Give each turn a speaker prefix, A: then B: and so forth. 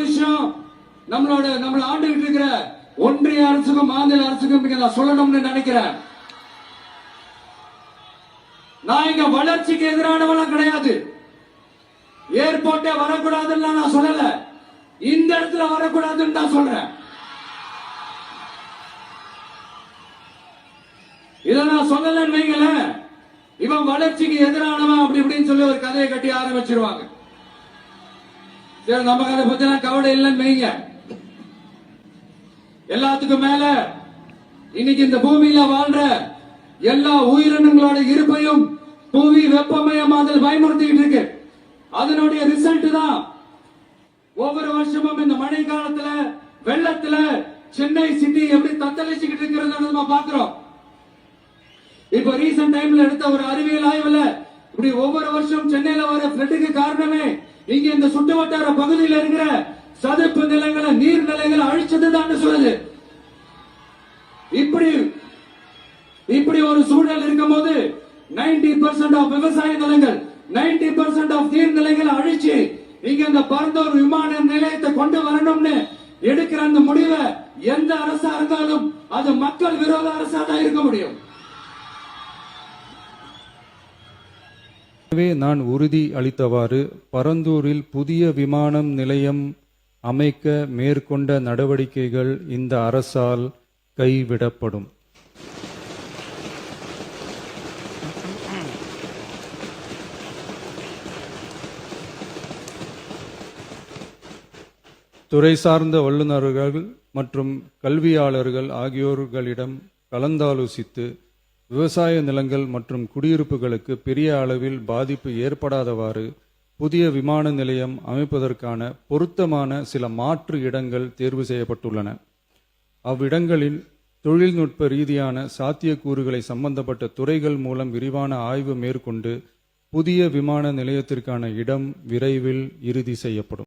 A: விஷயம் நம்மள ஆண்டுகிட்டு இருக்கிற ஒன்றிய அரசுக்கும் மாநில அரசுக்கும் நான் சொல்லணும்னு நினைக்கிறேன். நான் இங்க வளர்ச்சிக்கு எதிரானவெல்லாம் கிடையாது. ஏர்போர்ட்டே வரக்கூடாதுன்னு நான் சொல்லல, இந்த இடத்துல வரக்கூடாதுன்னு தான் சொல்றேன். இத நான் சொல்லலன்னு வைங்களேன், இவன் வளர்ச்சிக்கு எதிரானவன் அப்படி இப்படின்னு சொல்லி ஒரு கதையை கட்டி ஆரம்பிச்சிருவாங்க. சரி, நமக்கு அதை பத்தி கவலை இல்லைன்னு வைங்க. எல்லாத்துக்கும் மேல இன்னைக்கு இந்த பூமியில வாழ்ற எல்லா உயிரினங்களோட இருப்பையும் புவி வெப்பமயமாதல் பயமுறுத்திட்டு இருக்கு. அதனுடைய ரிசல்ட் தான் ஒவ்வொரு வருஷமும் இந்த மழை காலத்துல வெள்ளத்துல சென்னை சிட்டி எப்படி தத்தளிச்சுக்கிட்டு இருக்கிறது நம்ம பாக்குறோம். இப்ப ரீசன்ட் டைம்ல எடுத்த ஒரு அறிவியல் ஆய்வுல இப்படி ஒவ்வொரு வருஷம் சென்னையில வர பிளட்டுக்கு காரணமே இங்க இந்த சுற்றுவட்டார பகுதியில் இருக்கிற சதுப்பு நிலங்களை நீர்நிலைகளை அழிச்சதுதான் சொல்லுது. இப்படி ஒரு சூழல் இருக்கும் போது 90% ஆஃப் விவசாய நிலங்கள் 90% ஆஃப் நீர்நிலைகளை அழிச்சு இங்க இந்த பரந்தூர் விமான நிலையத்தை கொண்டு வரணும்னு எடுக்கிற அந்த முடிவை எந்த அரசா இருந்தாலும் அது மக்கள் விரோத அரசா தான் இருக்க முடியும்.
B: எனவே நான் உறுதி அளித்தவாறு பரந்தூரில் புதிய விமான நிலையம் அமைக்க மேற்கொண்ட நடவடிக்கைகள் இந்த அரசால் கைவிடப்படும். துறை சார்ந்த வல்லுநர்கள் மற்றும் கல்வியாளர்கள் ஆகியோர்களிடம் கலந்தாலோசித்து விவசாய நிலங்கள் மற்றும் குடியிருப்புகளுக்கு பெரிய அளவில் பாதிப்பு ஏற்படாதவாறு புதிய விமான நிலையம் அமைப்பதற்கான பொருத்தமான சில மாற்று இடங்கள் தேர்வு செய்யப்பட்டுள்ளன. அவ்விடங்களில் தொழில்நுட்ப ரீதியான சாத்தியக்கூறுகளை சம்பந்தப்பட்ட துறைகள் மூலம் விரிவான ஆய்வு மேற்கொண்டு புதிய விமான நிலையத்திற்கான இடம் விரைவில் இறுதி செய்யப்படும்.